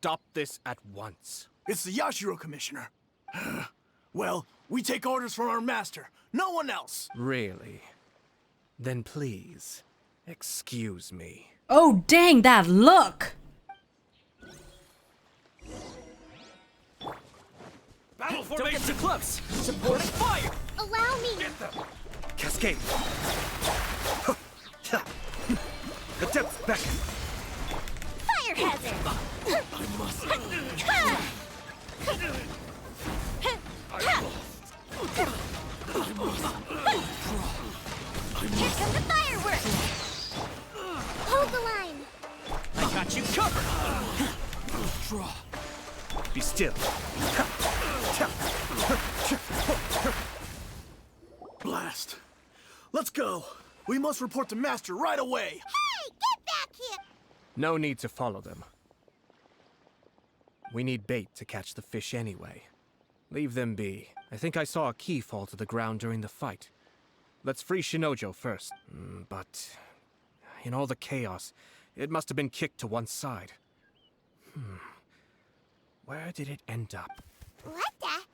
stop this at once. It's the Yashiro Commissioner. Well, we take orders from our master. No one else. Really? Then please, excuse me. Oh, dang, that look! Battle formation! Don't get too close! Supporting fire! Allow me! Get them! Cascade! The depths beckon! Fire hazard! I must... Here come the fireworks! Hold the line! I got you covered! Draw. Be still. Blast. Let's go. We must report to Master right away. Hey, get back here! No need to follow them. We need bait to catch the fish anyway. Leave them be. I think I saw a key fall to the ground during the fight. Let's free Shoujo first. But in all the chaos, it must have been kicked to one side. Where did it end up? What the?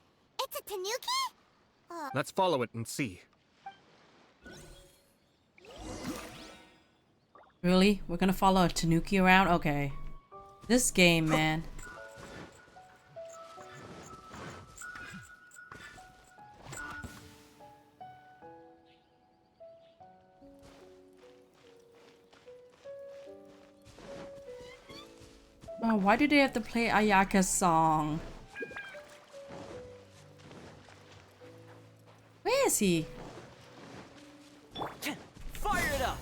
It's a tanuki? Let's follow it and see. Really? We're gonna follow a tanuki around? Okay. This game, man. Oh, why do they have to play Ayaka's song? Where is he? Fire it up!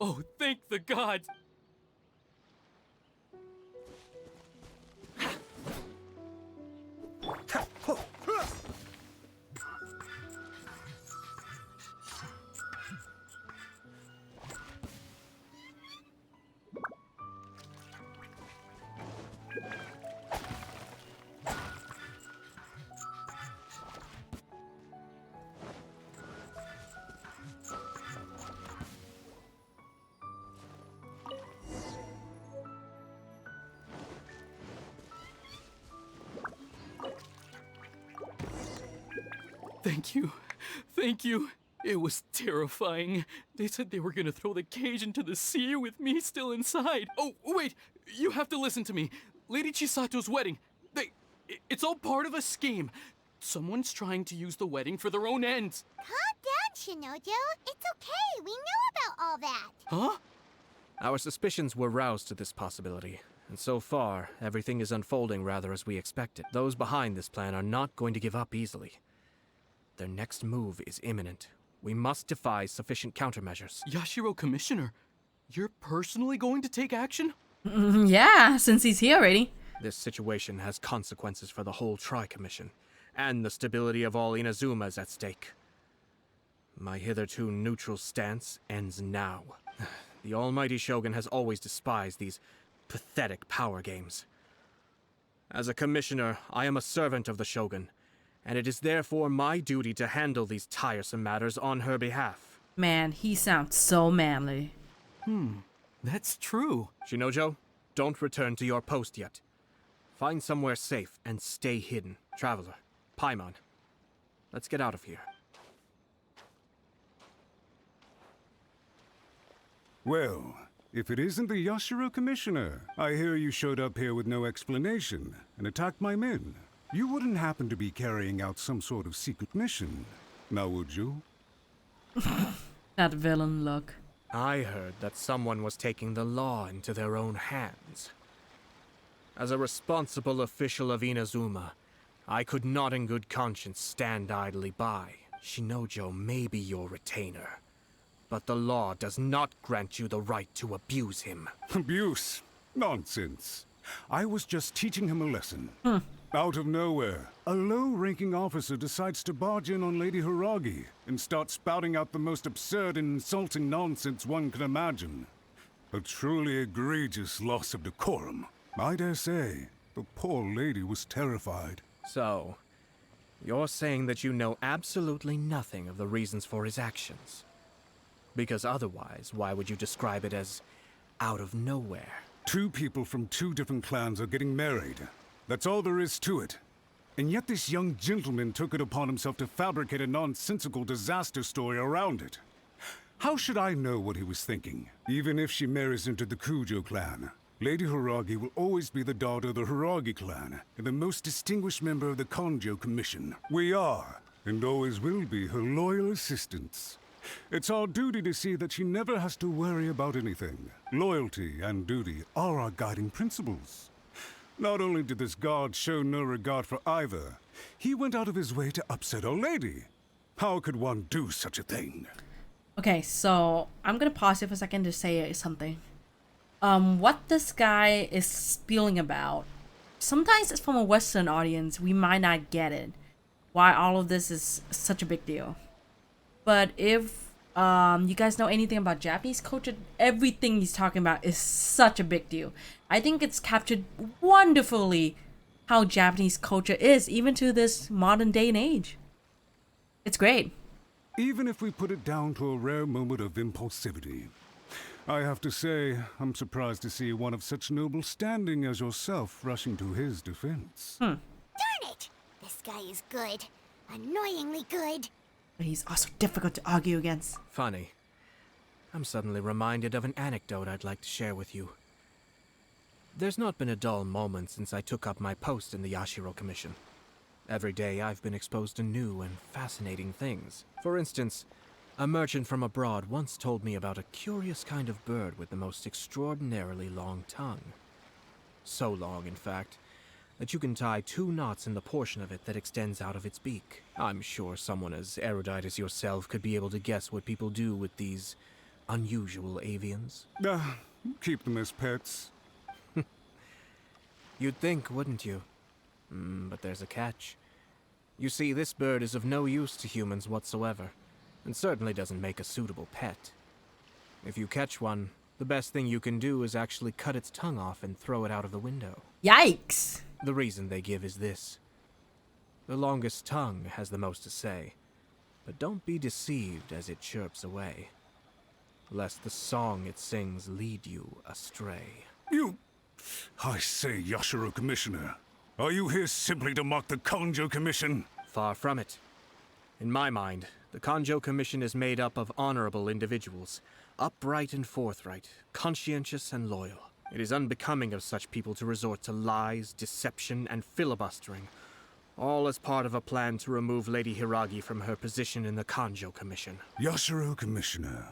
Oh, thank the gods! Thank you. Thank you. It was terrifying. They said they were gonna throw the cage into the sea with me still inside. Oh, wait. You have to listen to me. Lady Chisato's wedding. It's all part of a scheme. Someone's trying to use the wedding for their own ends. Calm down, Shoujo. It's okay. We know about all that. Huh? Our suspicions were roused to this possibility. And so far, everything is unfolding rather as we expected. Those behind this plan are not going to give up easily. Their next move is imminent. We must devise sufficient countermeasures. Yashiro Commissioner, you're personally going to take action? Yeah, since he's here already. This situation has consequences for the whole Tri-Commission, and the stability of all Inazuma is at stake. My hitherto neutral stance ends now. The almighty Shogun has always despised these pathetic power games. As a commissioner, I am a servant of the Shogun, and it is therefore my duty to handle these tiresome matters on her behalf. Man, he sounds so manly. That's true. Shoujo, don't return to your post yet. Find somewhere safe and stay hidden. Traveler, Paimon, let's get out of here. Well, if it isn't the Yashiro Commissioner, I hear you showed up here with no explanation and attacked my men. You wouldn't happen to be carrying out some sort of secret mission, now would you? That villain look. I heard that someone was taking the law into their own hands. As a responsible official of Inazuma, I could not in good conscience stand idly by. Shoujo may be your retainer, but the law does not grant you the right to abuse him. Abuse? Nonsense. I was just teaching him a lesson. Out of nowhere, a low-ranking officer decides to barge in on Lady Hiragi and start spouting out the most absurd and insulting nonsense one can imagine. A truly egregious loss of decorum. I dare say, the poor lady was terrified. So, You're saying that you know absolutely nothing of the reasons for his actions. Because otherwise, why would you describe it as out of nowhere? Two people from two different clans are getting married. That's all there is to it. And yet this young gentleman took it upon himself to fabricate a nonsensical disaster story around it. How should I know what he was thinking? Even if she marries into the Shoujo clan, Lady Hiragi will always be the daughter of the Hiragi clan and the most distinguished member of the Kanjo Commission. We are, and always will be, her loyal assistants. It's our duty to see that she never has to worry about anything. Loyalty and duty are our guiding principles. Not only did this guard show no regard for either, he went out of his way to upset our lady. How could one do such a thing? Okay, so I'm gonna pause here for a second to say something. What this guy is spieling about, sometimes it's from a Western audience, we might not get it. Why all of this is such a big deal. But if you guys know anything about Japanese culture, everything he's talking about is such a big deal. I think it's captured wonderfully how Japanese culture is, even to this modern day and age. It's great. Even if we put it down to a rare moment of impulsivity, I have to say, I'm surprised to see one of such noble standing as yourself rushing to his defense. Darn it! This guy is good. Annoyingly good. But he's also difficult to argue against. Funny. I'm suddenly reminded of an anecdote I'd like to share with you. There's not been a dull moment since I took up my post in the Yashiro Commission. Every day I've been exposed to new and fascinating things. For instance, a merchant from abroad once told me about a curious kind of bird with the most extraordinarily long tongue. So long, in fact, that you can tie 2 knots in the portion of it that extends out of its beak. I'm sure someone as erudite as yourself could be able to guess what people do with these unusual avians. Keep them as pets. You'd think, wouldn't you? But there's a catch. You see, this bird is of no use to humans whatsoever, and certainly doesn't make a suitable pet. If you catch one, the best thing you can do is actually cut its tongue off and throw it out of the window. Yikes! The reason they give is this. The longest tongue has the most to say, but don't be deceived as it chirps away, lest the song it sings lead you astray. I say, Yashiro Commissioner, are you here simply to mock the Kanjo Commission? Far from it. In my mind, the Kanjo Commission is made up of honorable individuals, upright and forthright, conscientious and loyal. It is unbecoming of such people to resort to lies, deception, and filibustering, all as part of a plan to remove Lady Hiragi from her position in the Kanjo Commission. Yashiro Commissioner,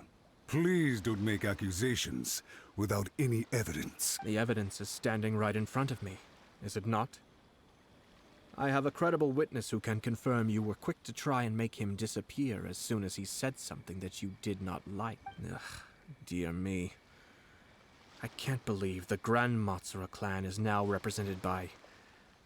please don't make accusations without any evidence. The evidence is standing right in front of me, is it not? I have a credible witness who can confirm you were quick to try and make him disappear as soon as he said something that you did not like. Ugh, dear me. I can't believe the Grand Matsura clan is now represented by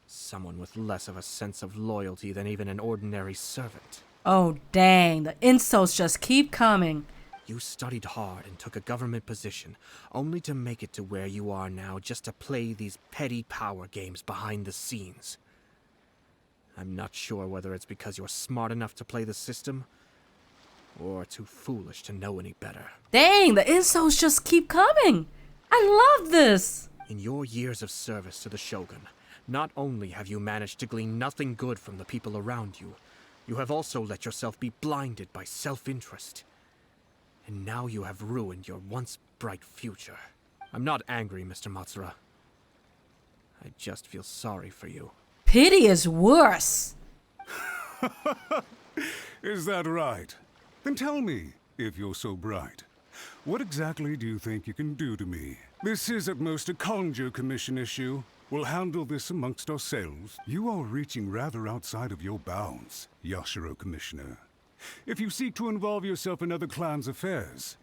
someone with less of a sense of loyalty than even an ordinary servant. Oh dang, the insults just keep coming. You studied hard and took a government position, only to make it to where you are now just to play these petty power games behind the scenes. I'm not sure whether it's because you're smart enough to play the system, or too foolish to know any better. Dang, the insults just keep coming. I love this. In your years of service to the Shogun, not only have you managed to glean nothing good from the people around you, you have also let yourself be blinded by self-interest. And now you have ruined your once bright future. I'm not angry, Mr. Matsura. I just feel sorry for you. Pity is worse. Is that right? Then tell me, if you're so bright, what exactly do you think you can do to me? This is at most a Kanjo Commission issue. We'll handle this amongst ourselves. You are reaching rather outside of your bounds, Yashiro Commissioner. If you seek to involve yourself in other clans' affairs,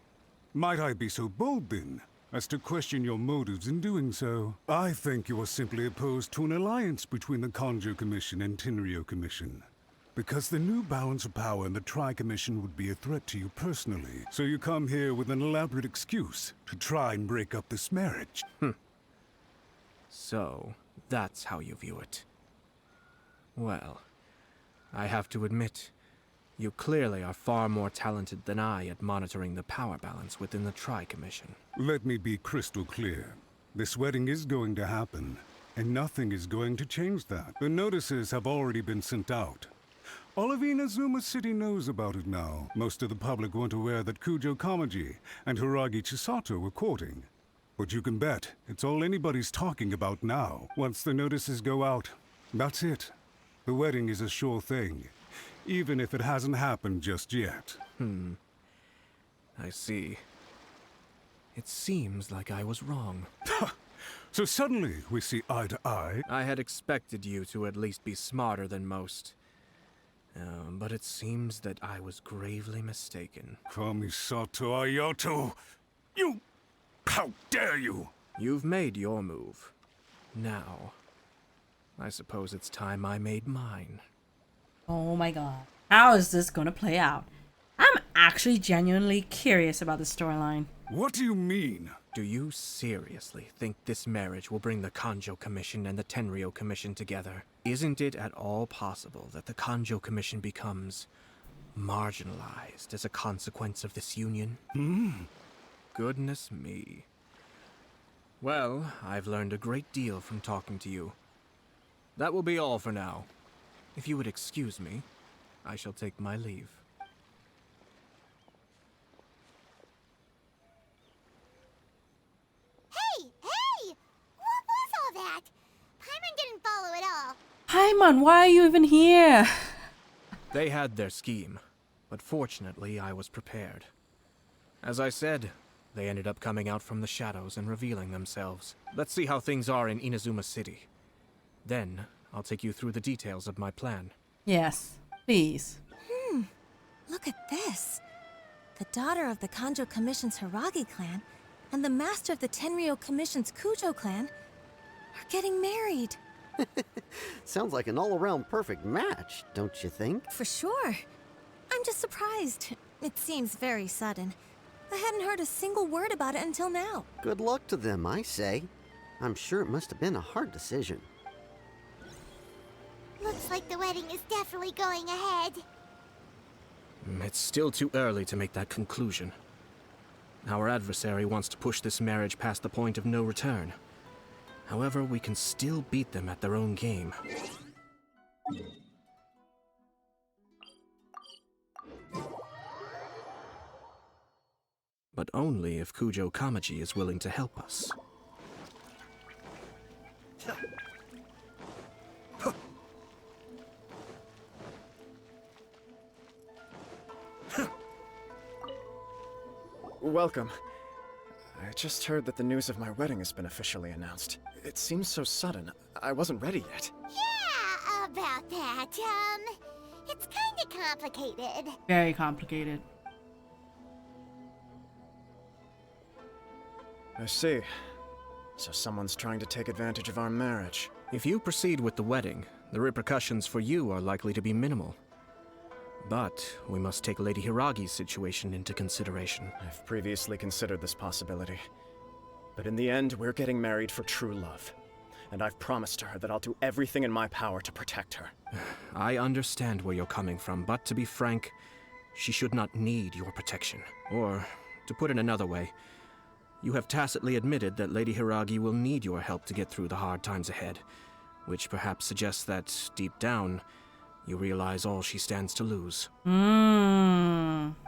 might I be so bold then as to question your motives in doing so? I think you are simply opposed to an alliance between the Kanjo Commission and Tenryo Commission, because the new balance of power in the Tri-Commission would be a threat to you personally. So you come here with an elaborate excuse to try and break up this marriage. So, that's how you view it. Well, I have to admit, you clearly are far more talented than I at monitoring the power balance within the Tri-Commission. Let me be crystal clear. This wedding is going to happen, and nothing is going to change that. The notices have already been sent out. All of Inazuma City knows about it now. Most of the public weren't aware that Kujo Kamaji and Hiragi Chisato were courting. But you can bet it's all anybody's talking about now. Once the notices go out, that's it. The wedding is a sure thing, even if it hasn't happened just yet. I see. It seems like I was wrong. So suddenly we see eye to eye. I had expected you to at least be smarter than most. But it seems that I was gravely mistaken. Kamisato Ayato! You... How dare you! You've made your move. Now, I suppose it's time I made mine. Oh my god. How is this gonna play out? I'm actually genuinely curious about the storyline. What do you mean? Do you seriously think this marriage will bring the Kanjo Commission and the Tenryo Commission together? Isn't it at all possible that the Kanjo Commission becomes marginalized as a consequence of this union? Goodness me. Well, I've learned a great deal from talking to you. That will be all for now. If you would excuse me, I shall take my leave. Hey! What was all that? Paimon didn't follow at all. Paimon, why are you even here? They had their scheme, but fortunately I was prepared. As I said, they ended up coming out from the shadows and revealing themselves. Let's see how things are in Inazuma City. Then, I'll take you through the details of my plan. Yes, please. Look at this. The daughter of the Kanjo Commission's Hiragi clan and the master of the Tenryo Commission's Kujo clan are getting married. Sounds like an all-around perfect match, don't you think? For sure. I'm just surprised. It seems very sudden. I hadn't heard a single word about it until now. Good luck to them, I say. I'm sure it must have been a hard decision. Looks like the wedding is definitely going ahead. It's still too early to make that conclusion. Our adversary wants to push this marriage past the point of no return. However, we can still beat them at their own game. But only if Kujo Kamaji is willing to help us. Welcome. I just heard that the news of my wedding has been officially announced. It seems so sudden. I wasn't ready yet. Yeah, about that. It's kinda complicated. Very complicated. I see. So someone's trying to take advantage of our marriage. If you proceed with the wedding, the repercussions for you are likely to be minimal. But we must take Lady Hiragi's situation into consideration. I've previously considered this possibility. But in the end, we're getting married for true love. And I've promised her that I'll do everything in my power to protect her. I understand where you're coming from, but to be frank, she should not need your protection. Or, to put it another way, you have tacitly admitted that Lady Hiragi will need your help to get through the hard times ahead, which perhaps suggests that, deep down, you realize all she stands to lose. I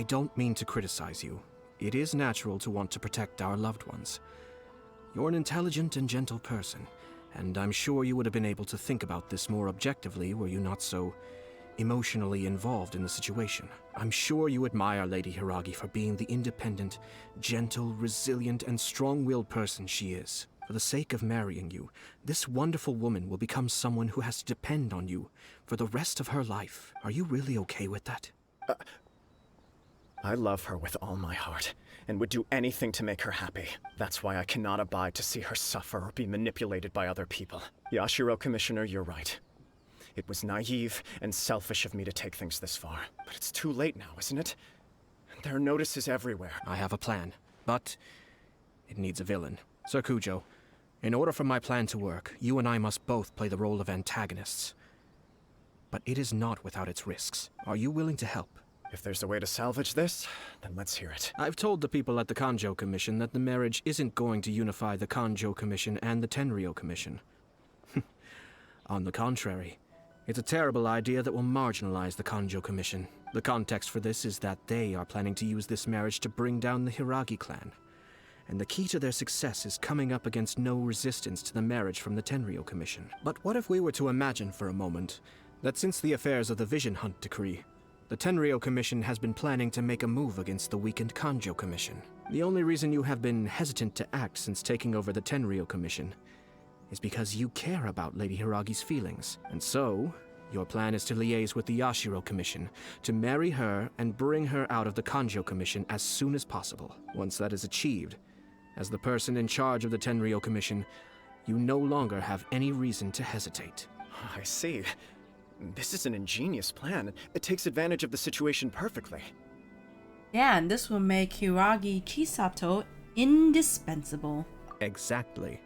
don't mean to criticize you. It is natural to want to protect our loved ones. You're an intelligent and gentle person, and I'm sure you would have been able to think about this more objectively were you not so emotionally involved in the situation. I'm sure you admire Lady Hiragi for being the independent, gentle, resilient, and strong-willed person she is. For the sake of marrying you, this wonderful woman will become someone who has to depend on you for the rest of her life. Are you really okay with that? I love her with all my heart, and would do anything to make her happy. That's why I cannot abide to see her suffer or be manipulated by other people. Yashiro, Commissioner, you're right. It was naive and selfish of me to take things this far. But it's too late now, isn't it? There are notices everywhere. I have a plan, but it needs a villain. Sir Kujo, in order for my plan to work, you and I must both play the role of antagonists. but it is not without its risks. Are you willing to help? If there's a way to salvage this, then let's hear it. I've told the people at the Kanjo Commission that the marriage isn't going to unify the Kanjo Commission and the Tenryou Commission. On the contrary, it's a terrible idea that will marginalize the Kanjo Commission. The context for this is that they are planning to use this marriage to bring down the Hiragi clan. And the key to their success is coming up against no resistance to the marriage from the Tenryou Commission. But what if we were to imagine for a moment that since the affairs of the Vision Hunt Decree, the Tenryou Commission has been planning to make a move against the weakened Kanjo Commission. The only reason you have been hesitant to act since taking over the Tenryou Commission is because you care about Lady Hiragi's feelings. And so, your plan is to liaise with the Yashiro Commission to marry her and bring her out of the Kanjo Commission as soon as possible. Once that is achieved, as the person in charge of the Tenryou Commission, you no longer have any reason to hesitate. I see. This is an ingenious plan. It takes advantage of the situation perfectly. Yeah, and this will make Hiragi Chisato indispensable. Exactly.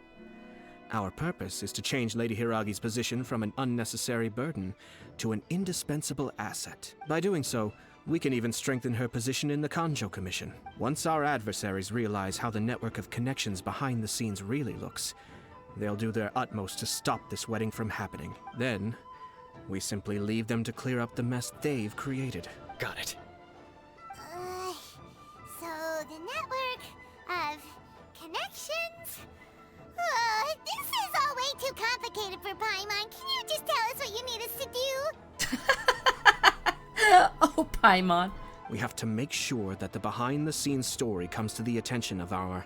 Our purpose is to change Lady Hiragi's position from an unnecessary burden to an indispensable asset. By doing so, we can even strengthen her position in the Kanjo Commission. Once our adversaries realize how the network of connections behind the scenes really looks, they'll do their utmost to stop this wedding from happening. Then, we simply leave them to clear up the mess they've created. Got it. So the network of connections? This is all way too complicated for Paimon. Can you just tell us what you need us to do? Oh, Paimon. We have to make sure that the behind-the-scenes story comes to the attention of our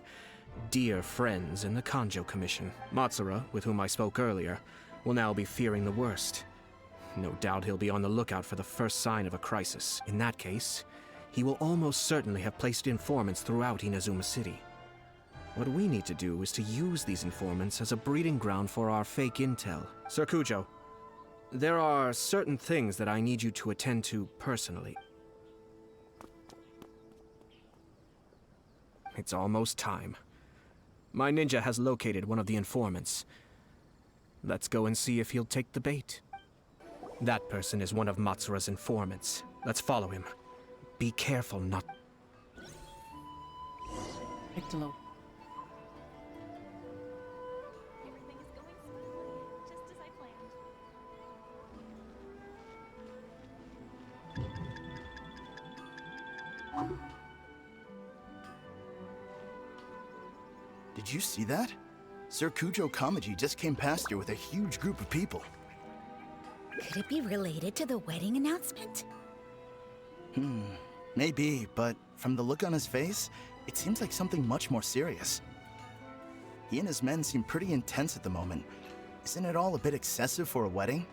dear friends in the Kanjo Commission. Matsura, with whom I spoke earlier, will now be fearing the worst. No doubt he'll be on the lookout for the first sign of a crisis. In that case, he will almost certainly have placed informants throughout Inazuma City. What we need to do is to use these informants as a breeding ground for our fake intel. Sir Shoujo, there are certain things that I need you to attend to personally. It's almost time. My ninja has located one of the informants. Let's go and see if he'll take the bait. That person is one of Matsura's informants. Let's follow him. Be careful not... Piccolo. Everything is going smoothly, just as I planned. Did you see that? Sir Kujo Kamaji just came past here with a huge group of people. Could it be related to the wedding announcement? Maybe, but from the look on his face, it seems like something much more serious. He and his men seem pretty intense at the moment. Isn't it all a bit excessive for a wedding?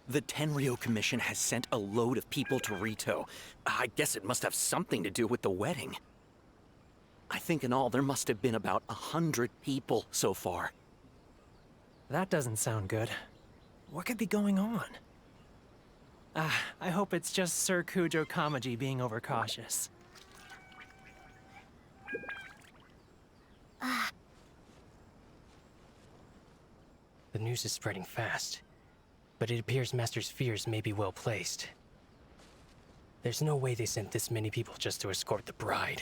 The Tenryou Commission has sent a load of people to Rito. I guess it must have something to do with the wedding. I think in all there must have been about 100 people so far. That doesn't sound good. What could be going on? I hope it's just Sir Kujo Kamaji being overcautious. The news is spreading fast, but it appears Master's fears may be well placed. There's no way they sent this many people just to escort the bride.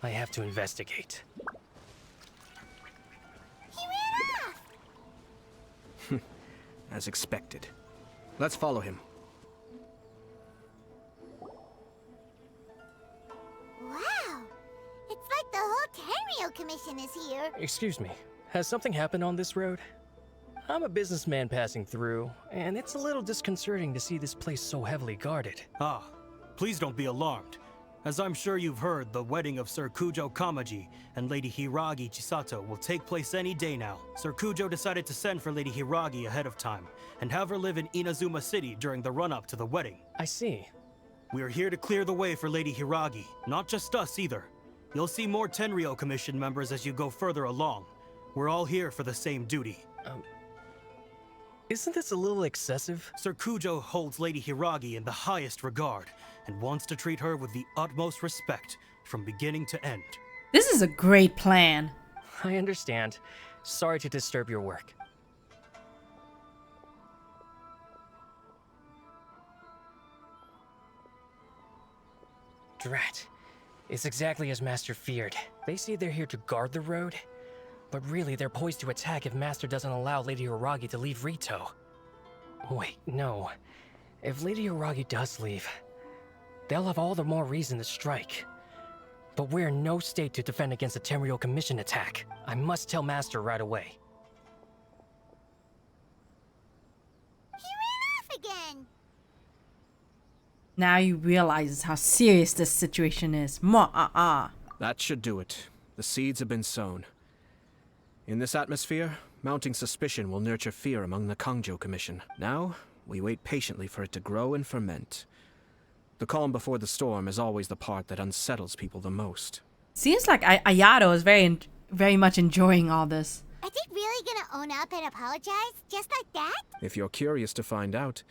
I have to investigate. He ran off! As expected. Let's follow him. Wow! It's like the whole Tenryou Commission is here. Excuse me, has something happened on this road? I'm a businessman passing through, and it's a little disconcerting to see this place so heavily guarded. Ah, Please don't be alarmed. As I'm sure you've heard, the wedding of Sir Kujo Kamaji and Lady Hiragi Chisato will take place any day now. Sir Kujo decided to send for Lady Hiragi ahead of time and have her live in Inazuma City during the run-up to the wedding. I see. We are here to clear the way for Lady Hiragi, not just us either. You'll see more Tenryou Commission members as you go further along. We're all here for the same duty. Isn't this a little excessive? Sir Kujo holds Lady Hiragi in the highest regard and wants to treat her with the utmost respect from beginning to end. This is a great plan. I understand. Sorry to disturb your work. Drat. It's exactly as Master feared. They say they're here to guard the road, but really they're poised to attack if Master doesn't allow Lady Hiragi to leave Rito. Wait, no. If Lady Hiragi does leave, they'll have all the more reason to strike. But we're in no state to defend against a Tenryou Commission attack. I must tell Master right away. He ran off again. Now you realize how serious this situation is. That should do it. The seeds have been sown. In this atmosphere, mounting suspicion will nurture fear among the Kangjo Commission. Now, we wait patiently for it to grow and ferment. The calm before the storm is always the part that unsettles people the most. Seems like Ayato is very much enjoying all this. Are they really gonna own up and apologize? Just like that? If you're curious to find out,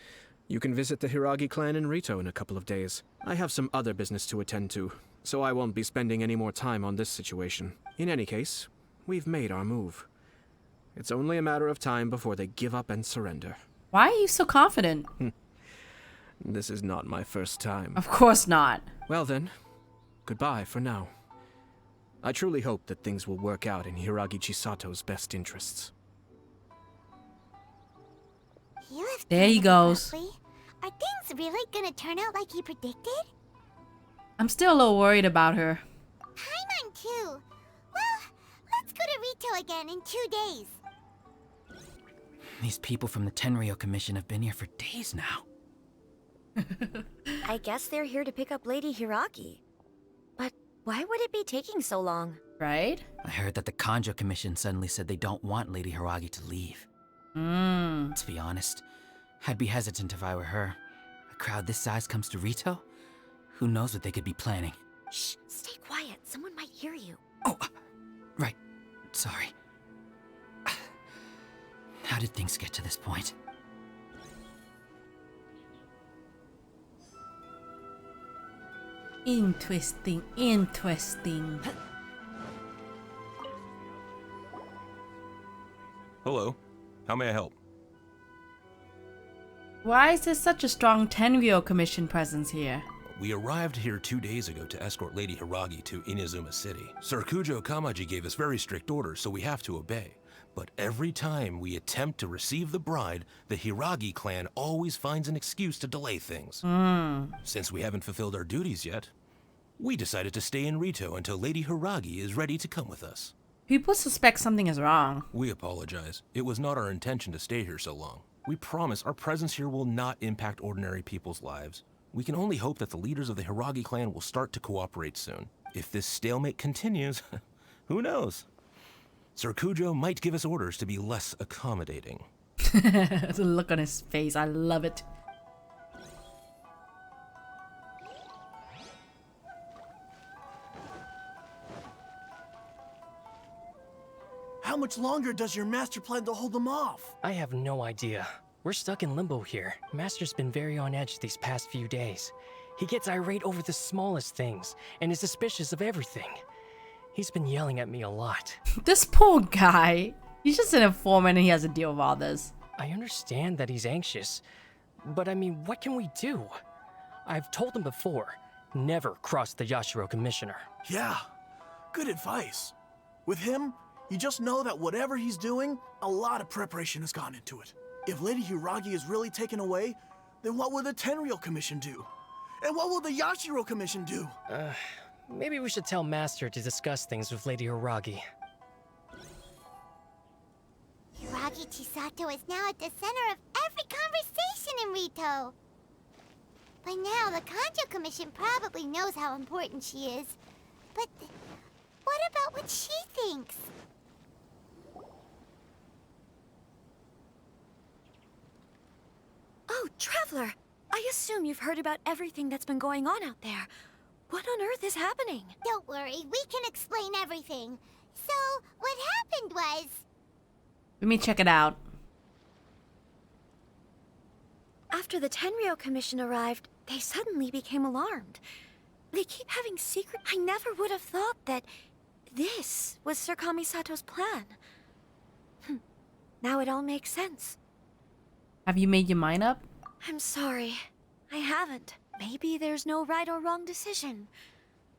you can visit the Hiragi clan in Rito in a couple of days. I have some other business to attend to, so I won't be spending any more time on this situation. In any case, we've made our move. It's only a matter of time before they give up and surrender. Why are you so confident? This is not my first time. Of course not. Well then, goodbye for now. I truly hope that things will work out in Hiragi Chisato's best interests. There he goes. Are things really gonna turn out like he predicted? I'm still a little worried about her. Paimon too. Well, let's go to Rito again in 2 days. These people from the Tenryou Commission have been here for days now. I guess they're here to pick up Lady Hiragi. But why would it be taking so long? Right? I heard that the Kanjo Commission suddenly said they don't want Lady Hiragi to leave. To be honest, I'd be hesitant if I were her. A crowd this size comes to Rito? Who knows what they could be planning? Shh, stay quiet. Someone might hear you. Oh, right. Sorry. How did things get to this point? Interesting. Hello. How may I help? Why is there such a strong Tenryou Commission presence here? We arrived here 2 days ago to escort Lady Hiragi to Inazuma City. Sir Kujo Kamaji gave us very strict orders, so we have to obey. But every time we attempt to receive the bride, the Hiragi clan always finds an excuse to delay things. Since we haven't fulfilled our duties yet, we decided to stay in Rito until Lady Hiragi is ready to come with us. People suspect something is wrong. We apologize. It was not our intention to stay here so long. We promise our presence here will not impact ordinary people's lives. We can only hope that the leaders of the Hiragi clan will start to cooperate soon. If this stalemate continues, who knows? Sir Kujo might give us orders to be less accommodating. The look on his face, I love it. How much longer does your master plan to hold them off? I have no idea. We're stuck in limbo here. Master's been very on edge these past few days. He gets irate over the smallest things and is suspicious of everything. He's been yelling at me a lot. This poor guy. He's just an informant and he has to deal with all this. I understand that he's anxious, but I mean, what can we do? I've told him before, never cross the Yashiro Commissioner. Yeah, good advice. With him, you just know that whatever he's doing, a lot of preparation has gone into it. If Lady Hiragi is really taken away, then what will the Tenryou Commission do? And what will the Yashiro Commission do? Maybe we should tell Master to discuss things with Lady Hiragi. Hiragi Chisato is now at the center of every conversation in Rito. By now, the Kanjo Commission probably knows how important she is. But what about what she thinks? Oh, Traveler! I assume you've heard about everything that's been going on out there. What on earth is happening? Don't worry, we can explain everything. So, what happened was... Let me check it out. After the Tenryou Commission arrived, they suddenly became alarmed. They keep having secret... I never would have thought that this was Sir Kamisato's plan. Now it all makes sense. Have you made your mind up? I'm sorry. I haven't. Maybe there's no right or wrong decision.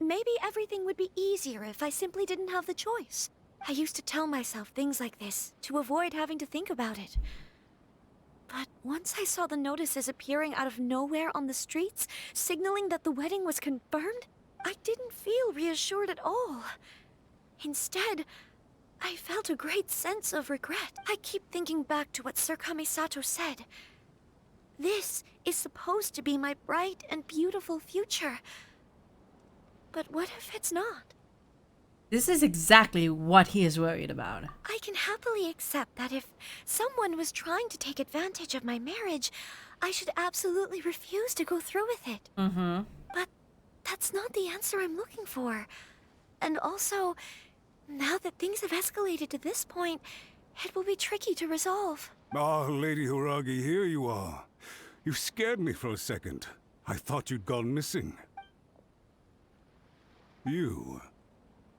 Maybe everything would be easier if I simply didn't have the choice. I used to tell myself things like this to avoid having to think about it. But once I saw the notices appearing out of nowhere on the streets, signaling that the wedding was confirmed, I didn't feel reassured at all. Instead, I felt a great sense of regret. I keep thinking back to what Sir Kamisato said. This is supposed to be my bright and beautiful future. But what if it's not? This is exactly what he is worried about. I can happily accept that if someone was trying to take advantage of my marriage, I should absolutely refuse to go through with it. Mm-hmm. But that's not the answer I'm looking for. And also, now that things have escalated to this point, it will be tricky to resolve. Ah, Lady Hiragi, here you are. You scared me for a second. I thought you'd gone missing. You...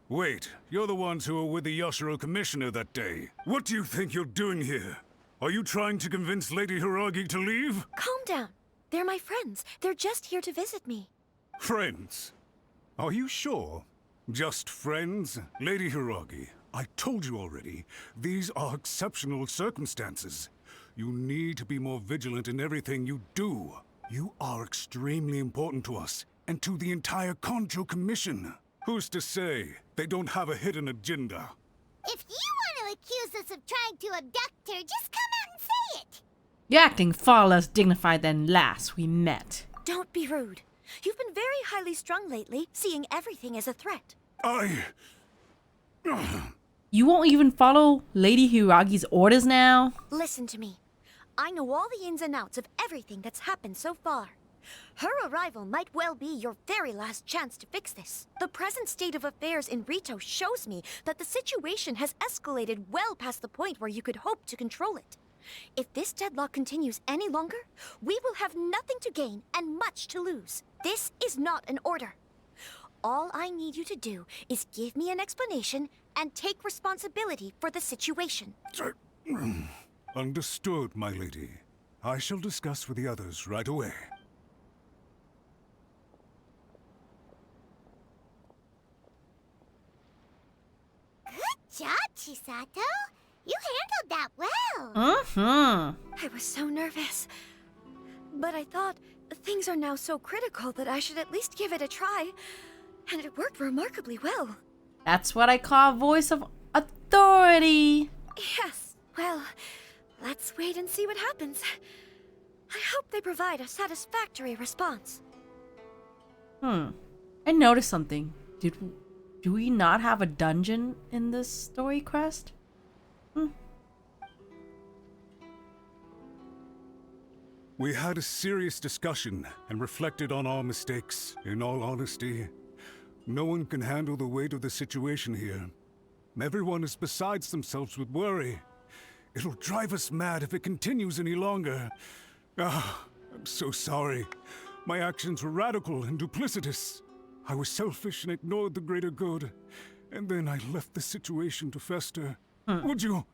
Wait, you're the ones who were with the Yashiro Commissioner that day. What do you think you're doing here? Are you trying to convince Lady Hiragi to leave? Calm down. They're my friends. They're just here to visit me. Friends? Are you sure? Just friends? Lady Hiragi, I told you already, these are exceptional circumstances. You need to be more vigilant in everything you do. You are extremely important to us, and to the entire Kanjo Commission. Who's to say they don't have a hidden agenda? If you want to accuse us of trying to abduct her, just come out and say it! You're acting far less dignified than last we met. Don't be rude. You've been very highly strung lately, seeing everything as a threat. You won't even follow Lady Hiragi's orders now? Listen to me. I know all the ins and outs of everything that's happened so far. Her arrival might well be your very last chance to fix this. The present state of affairs in Rito shows me that the situation has escalated well past the point where you could hope to control it. If this deadlock continues any longer, we will have nothing to gain and much to lose. This is not an order. All I need you to do is give me an explanation and take responsibility for the situation. Understood, my lady. I shall discuss with the others right away. Good job, Chisato. You handled that well. I was so nervous. But I thought things are now so critical that I should at least give it a try. And it worked remarkably well. That's what I call voice of authority. Yes, well, let's wait and see what happens. I hope they provide a satisfactory response. I noticed something. Do we not have a dungeon in this story quest? We had a serious discussion and reflected on our mistakes. In all honesty, no one can handle the weight of the situation here. Everyone is besides themselves with worry. It'll drive us mad if it continues any longer. I'm so sorry. My actions were radical and duplicitous. I was selfish and ignored the greater good. And then I left the situation to fester. Would you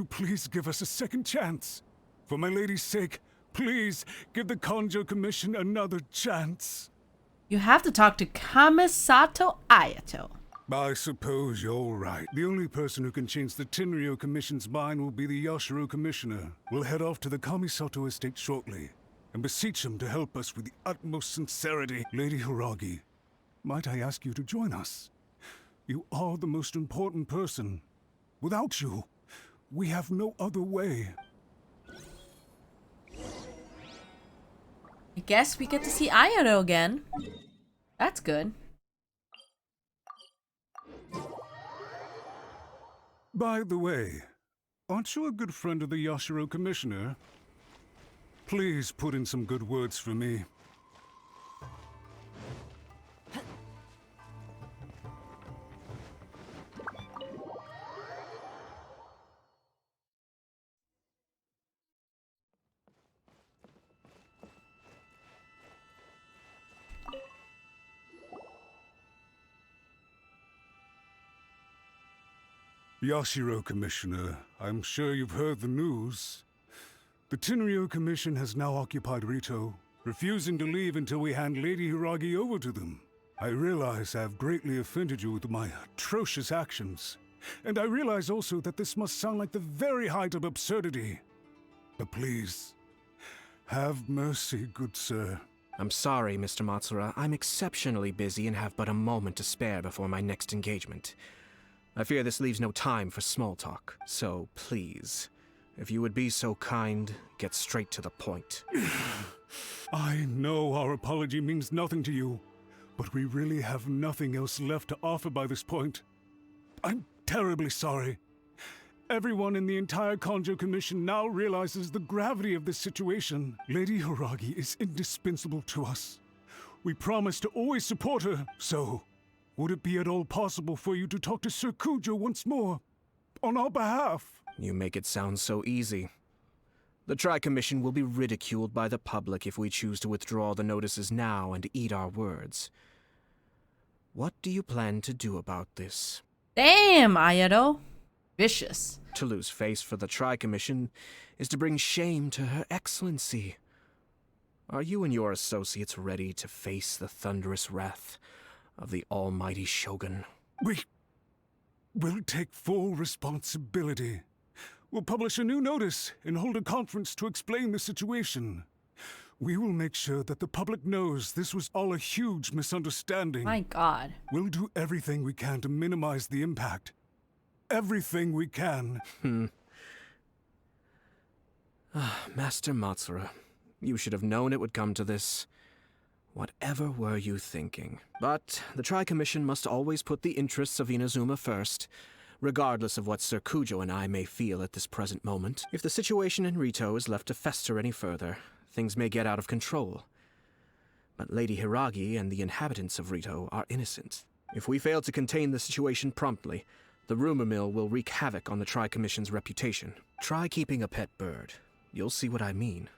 please give us a second chance? For my lady's sake, please give the Kanjo Commission another chance. You have to talk to Kamisato Ayato. I suppose you're right. The only person who can change the Tenryou Commission's mind will be the Yashiro Commissioner. We'll head off to the Kamisato estate shortly and beseech him to help us with the utmost sincerity. Lady Hiragi, might I ask you to join us? You are the most important person. Without you, we have no other way. I guess we get to see Ayato again. That's good. By the way, aren't you a good friend of the Yashiro Commissioner? Please put in some good words for me. Yashiro Commissioner, I'm sure you've heard the news. The Tenryo Commission has now occupied Rito, refusing to leave until we hand Lady Hiragi over to them. I realize I have greatly offended you with my atrocious actions, and I realize also that this must sound like the very height of absurdity. But please, have mercy, good sir. I'm sorry, Mr. Matsura. I'm exceptionally busy and have but a moment to spare before my next engagement. I fear this leaves no time for small talk, so please, if you would be so kind, get straight to the point. I know our apology means nothing to you, but we really have nothing else left to offer by this point. I'm terribly sorry. Everyone in the entire Kanjo Commission now realizes the gravity of this situation. Lady Hiragi is indispensable to us. We promise to always support her, so would it be at all possible for you to talk to Sir Shoujo once more, on our behalf? You make it sound so easy. The Tri-Commission will be ridiculed by the public if we choose to withdraw the notices now and eat our words. What do you plan to do about this? Damn, Ayato. Vicious. To lose face for the Tri-Commission is to bring shame to Her Excellency. Are you and your associates ready to face the thunderous wrath of the almighty Shogun? We'll take full responsibility. We'll publish a new notice and hold a conference to explain the situation. We will make sure that the public knows this was all a huge misunderstanding. My God. We'll do everything we can to minimize the impact. Everything we can. Master Matsura, you should have known it would come to this. Whatever were you thinking? But the Tri-Commission must always put the interests of Inazuma first, regardless of what Sir Shoujo and I may feel at this present moment. If the situation in Rito is left to fester any further, things may get out of control. But Lady Hiragi and the inhabitants of Rito are innocent. If we fail to contain the situation promptly, the rumor mill will wreak havoc on the Tri-Commission's reputation. Try keeping a pet bird. You'll see what I mean.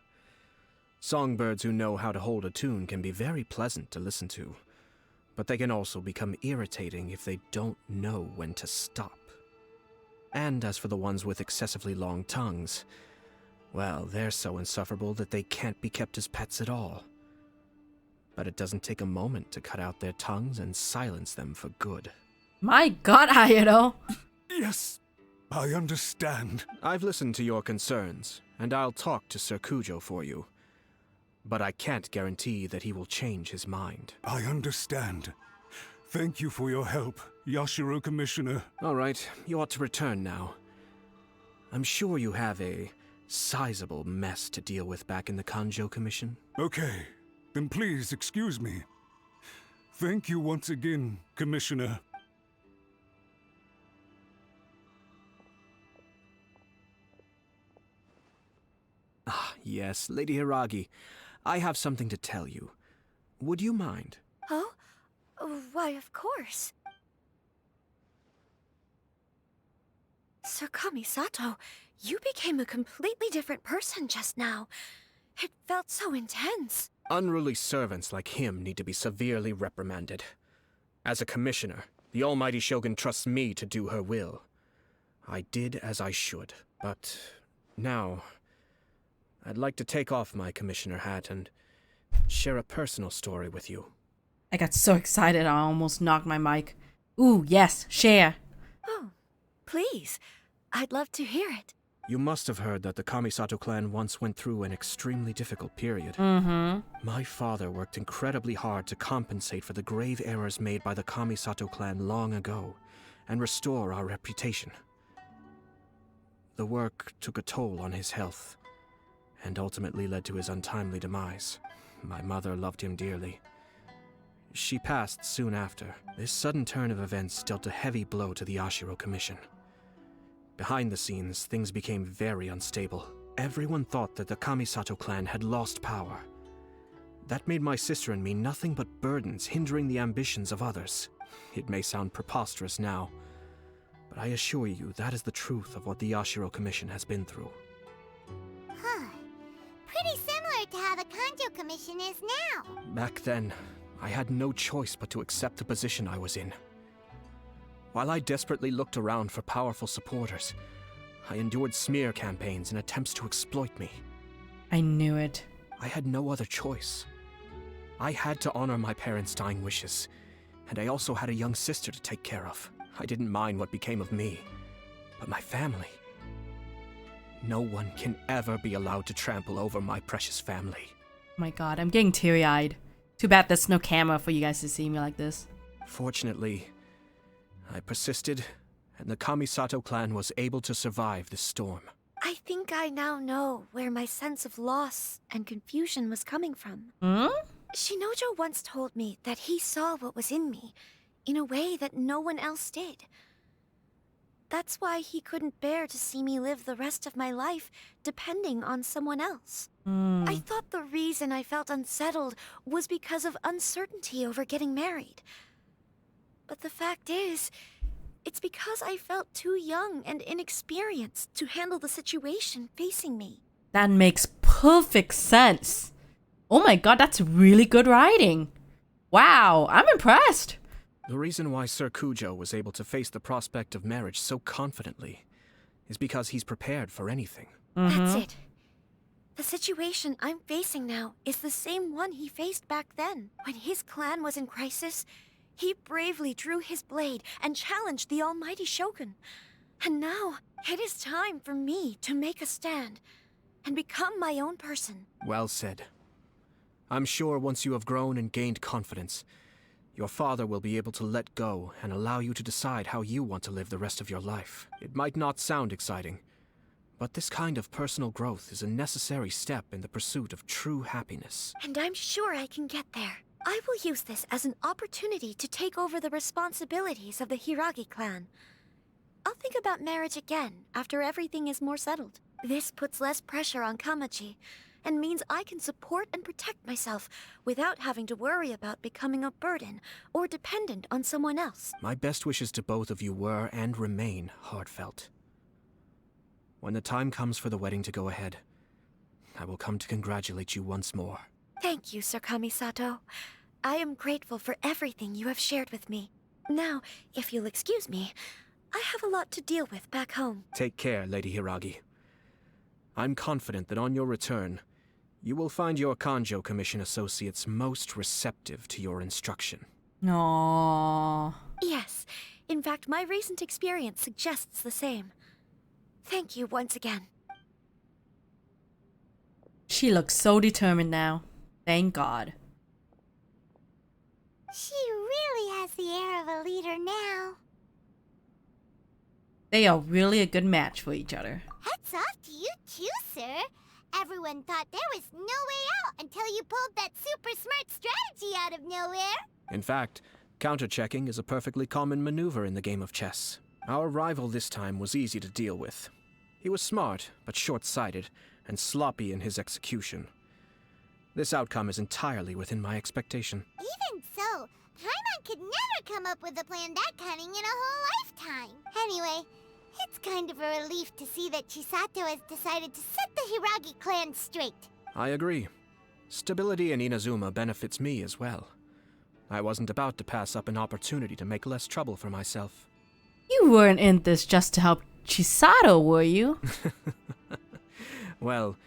Songbirds who know how to hold a tune can be very pleasant to listen to, but they can also become irritating if they don't know when to stop. And as for the ones with excessively long tongues, well, they're so insufferable that they can't be kept as pets at all. But it doesn't take a moment to cut out their tongues and silence them for good. My God, Ayato! Yes, I understand. I've listened to your concerns, and I'll talk to Sir Shoujo for you. But I can't guarantee that he will change his mind. I understand. Thank you for your help, Yashiro Commissioner. All right, you ought to return now. I'm sure you have a sizable mess to deal with back in the Kanjo Commission. Okay, then please excuse me. Thank you once again, Commissioner. Ah, yes, Lady Hiragi. I have something to tell you. Would you mind? Oh? Why, of course. Sir Kamisato, you became a completely different person just now. It felt so intense. Unruly servants like him need to be severely reprimanded. As a commissioner, the almighty Shogun trusts me to do her will. I did as I should, but now I'd like to take off my commissioner hat and share a personal story with you. I got so excited I almost knocked my mic. Ooh, yes, share. Oh, please. I'd love to hear it. You must have heard that the Kamisato clan once went through an extremely difficult period. My father worked incredibly hard to compensate for the grave errors made by the Kamisato clan long ago and restore our reputation. The work took a toll on his health, and ultimately led to his untimely demise. My mother loved him dearly. She passed soon after. This sudden turn of events dealt a heavy blow to the Yashiro Commission. Behind the scenes, things became very unstable. Everyone thought that the Kamisato clan had lost power. That made my sister and me nothing but burdens, hindering the ambitions of others. It may sound preposterous now, but I assure you that is the truth of what the Yashiro Commission has been through. Huh. Pretty similar to how the Kanjo Commission is now. Back then, I had no choice but to accept the position I was in. While I desperately looked around for powerful supporters, I endured smear campaigns and attempts to exploit me. I knew it. I had no other choice. I had to honor my parents' dying wishes, and I also had a young sister to take care of. I didn't mind what became of me, but my family. No one can ever be allowed to trample over my precious family. Oh my god, I'm getting teary-eyed. Too bad there's no camera for you guys to see me like this. Fortunately, I persisted, and the Kamisato clan was able to survive this storm. I think I now know where my sense of loss and confusion was coming from. Shoujo once told me that he saw what was in me in a way that no one else did. That's why he couldn't bear to see me live the rest of my life depending on someone else. I thought the reason I felt unsettled was because of uncertainty over getting married. But the fact is, it's because I felt too young and inexperienced to handle the situation facing me. That makes perfect sense. Oh my god, that's really good writing. Wow, I'm impressed. The reason why Sir Kujo was able to face the prospect of marriage so confidently is because he's prepared for anything. That's it. The situation I'm facing now is the same one he faced back then. When his clan was in crisis, he bravely drew his blade and challenged the almighty Shogun. And now, it is time for me to make a stand and become my own person. Well said. I'm sure once you have grown and gained confidence, your father will be able to let go and allow you to decide how you want to live the rest of your life. It might not sound exciting, but this kind of personal growth is a necessary step in the pursuit of true happiness. And I'm sure I can get there. I will use this as an opportunity to take over the responsibilities of the Hiragi clan. I'll think about marriage again after everything is more settled. This puts less pressure on Kamaji, and means I can support and protect myself without having to worry about becoming a burden or dependent on someone else. My best wishes to both of you were and remain heartfelt. When the time comes for the wedding to go ahead, I will come to congratulate you once more. Thank you, Sir Kamisato. I am grateful for everything you have shared with me. Now, if you'll excuse me, I have a lot to deal with back home. Take care, Lady Hiragi. I'm confident that on your return, you will find your Kanjo Commission associates most receptive to your instruction. Aww. Yes, in fact, my recent experience suggests the same. Thank you once again. She looks so determined now. Thank God. She really has the air of a leader now. They are really a good match for each other. Hats off to you too, sir. Everyone thought there was no way out until you pulled that super smart strategy out of nowhere. In fact, counter-checking is a perfectly common maneuver in the game of chess. Our rival this time was easy to deal with. He was smart, but short-sighted, and sloppy in his execution. This outcome is entirely within my expectation. Even so, Paimon could never come up with a plan that cunning in a whole lifetime. Anyway, it's kind of a relief to see that Chisato has decided to set the Hiragi clan straight. I agree. Stability in Inazuma benefits me as well. I wasn't about to pass up an opportunity to make less trouble for myself. You weren't in this just to help Chisato, were you? Well,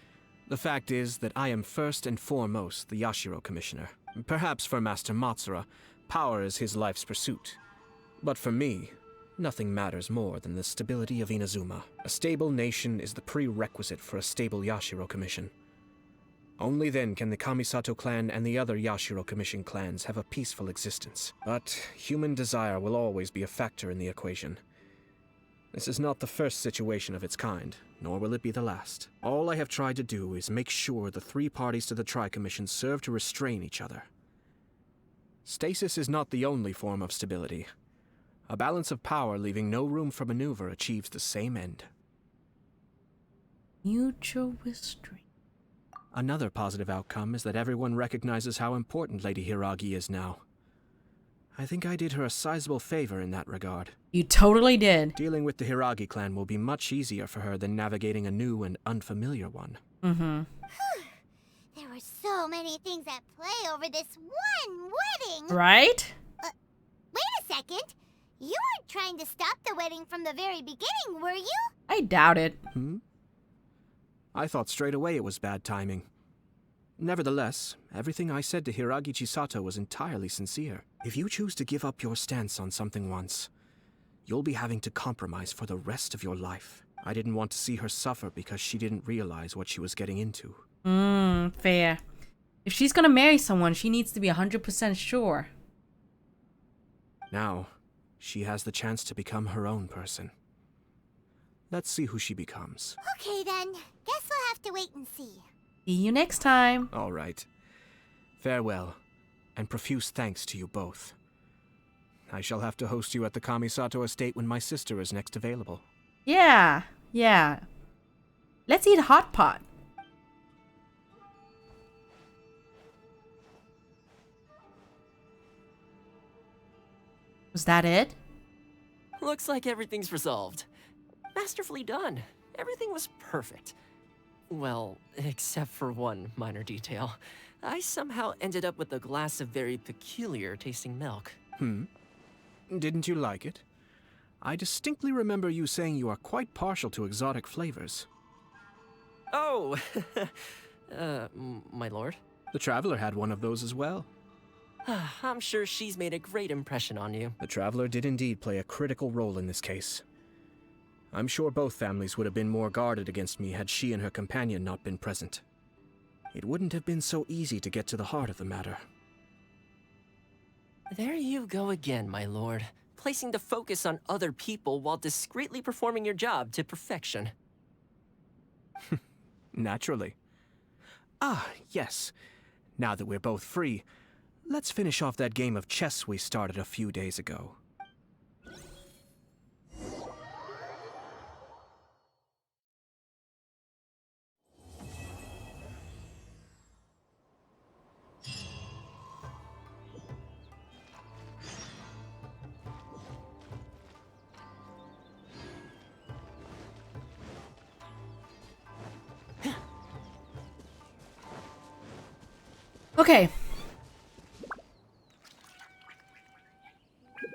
the fact is that I am first and foremost the Yashiro Commissioner. Perhaps for Master Matsura, power is his life's pursuit. But for me, nothing matters more than the stability of Inazuma. A stable nation is the prerequisite for a stable Yashiro Commission. Only then can the Kamisato clan and the other Yashiro Commission clans have a peaceful existence. But human desire will always be a factor in the equation. This is not the first situation of its kind, nor will it be the last. All I have tried to do is make sure the three parties to the Tri-Commission serve to restrain each other. Stasis is not the only form of stability. A balance of power leaving no room for maneuver achieves the same end. Mutual restraint. Another positive outcome is that everyone recognizes how important Lady Hiragi is now. I think I did her a sizable favor in that regard. You totally did. Dealing with the Hiragi clan will be much easier for her than navigating a new and unfamiliar one. Mm-hmm. There were so many things at play over this one wedding. Right? Wait a second. You weren't trying to stop the wedding from the very beginning, were you? I doubt it. I thought straight away it was bad timing. Nevertheless, everything I said to Hiragi Chisato was entirely sincere. If you choose to give up your stance on something once, you'll be having to compromise for the rest of your life. I didn't want to see her suffer because she didn't realize what she was getting into. Fair. If she's gonna marry someone, she needs to be 100% sure. Now, she has the chance to become her own person. Let's see who she becomes. Okay then. Guess we'll have to wait and see. See you next time. All right. Farewell, and profuse thanks to you both. I shall have to host you at the Kamisato estate when my sister is next available. Yeah. Let's eat hot pot. Was that it? Looks like everything's resolved. Masterfully done. Everything was perfect. Well, except for one minor detail. I somehow ended up with a glass of very peculiar tasting milk. Didn't you like it? I distinctly remember you saying you are quite partial to exotic flavors. Oh! My lord? The Traveler had one of those as well. I'm sure she's made a great impression on you. The Traveler did indeed play a critical role in this case. I'm sure both families would have been more guarded against me had she and her companion not been present. It wouldn't have been so easy to get to the heart of the matter. There you go again, my lord. Placing the focus on other people while discreetly performing your job to perfection. Naturally. Yes. Now that we're both free, let's finish off that game of chess we started a few days ago.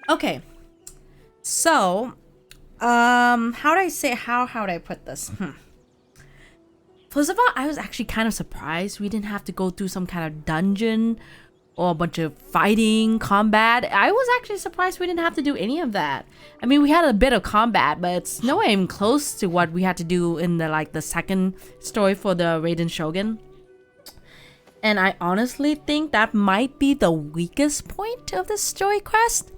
Okay. So, how would I put this? First of all, I was actually kind of surprised we didn't have to go through some kind of dungeon or a bunch of fighting, combat. I was actually surprised we didn't have to do any of that. I mean, we had a bit of combat, but it's nowhere even close to what we had to do in the second story for the Raiden Shogun. And I honestly think that might be the weakest point of this story quest.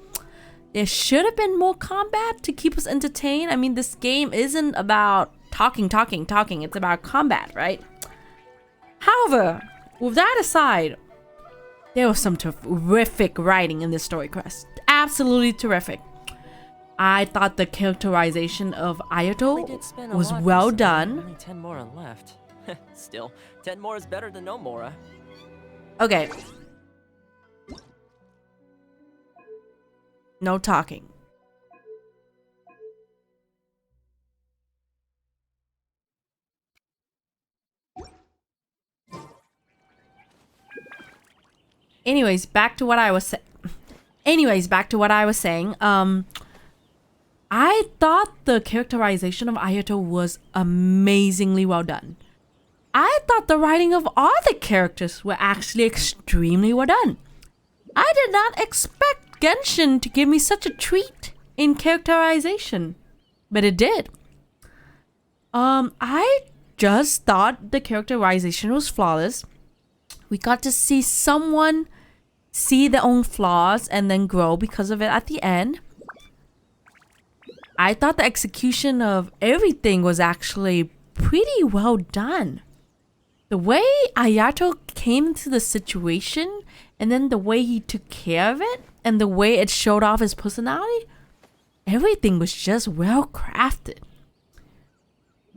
There should have been more combat to keep us entertained. I mean, this game isn't about talking. It's about combat, right? However, with that aside, there was some terrific writing in this story quest. Absolutely terrific. I thought the characterization of Ayato was well done. Only 10 more are left. Still, 10 more is better than no more. Okay. No talking. Anyways, back to what I was saying. I thought the characterization of Ayato was amazingly well done. I thought the writing of all the characters were actually extremely well done. I did not expect Genshin to give me such a treat in characterization, but it did. I just thought the characterization was flawless. We got to see someone see their own flaws and then grow because of it at the end. I thought the execution of everything was actually pretty well done. The way Ayato came into the situation, and then the way he took care of it, and the way it showed off his personality, everything was just well crafted.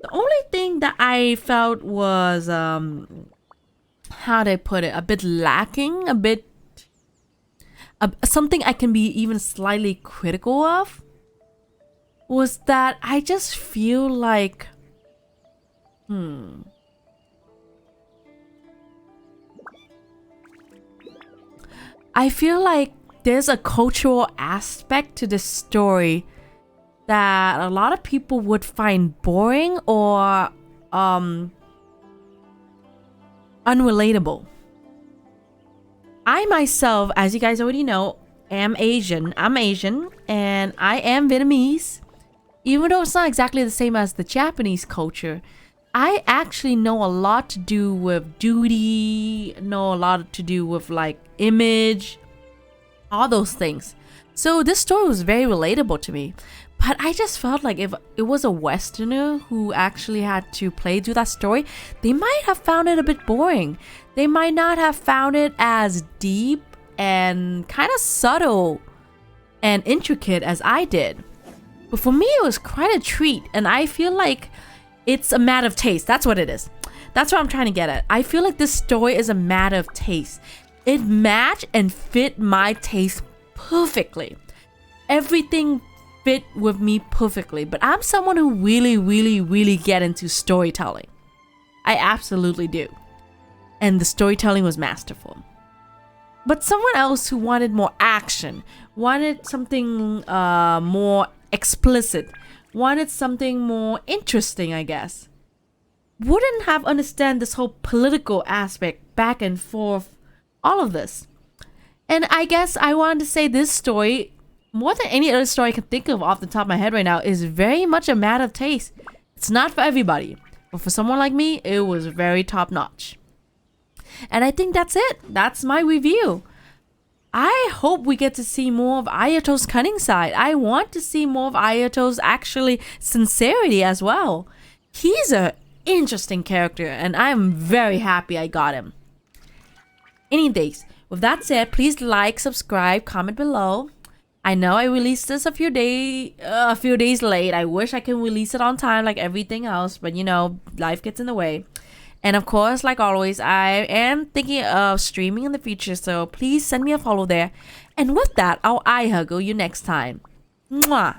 The only thing that I felt was, how do I put it, a bit lacking, something I can be even slightly critical of, was that I just feel like, I feel like there's a cultural aspect to this story that a lot of people would find boring or unrelatable. I myself, as you guys already know, am Asian. I'm Asian and I am Vietnamese. Even though it's not exactly the same as the Japanese culture, I actually know a lot to do with duty, know a lot to do with like image, all those things. So this story was very relatable to me. But I just felt like if it was a Westerner who actually had to play through that story, they might have found it a bit boring. They might not have found it as deep and kind of subtle and intricate as I did. But for me, it was quite a treat, and I feel like it's a matter of taste. That's what it is. That's what I'm trying to get at. I feel like this story is a matter of taste. It matched and fit my taste perfectly. Everything fit with me perfectly, but I'm someone who really get into storytelling. I absolutely do. And the storytelling was masterful. But someone else who wanted more action, wanted something more explicit, wanted something more interesting, I guess, wouldn't have understand this whole political aspect, back and forth, all of this. And I guess I wanted to say this story, more than any other story I can think of off the top of my head right now, is very much a matter of taste. It's not for everybody, but for someone like me, it was very top notch. And I think that's it. That's my review. I hope we get to see more of Ayato's cunning side. I want to see more of Ayato's actually sincerity as well. He's an interesting character, and I'm very happy I got him. Anyways, with that said, please like, subscribe, comment below. I know I released this a few days late. I wish I could release it on time like everything else, but you know, life gets in the way. And of course, like always, I am thinking of streaming in the future, so please send me a follow there. And with that, I'll huggle you next time. Mwah!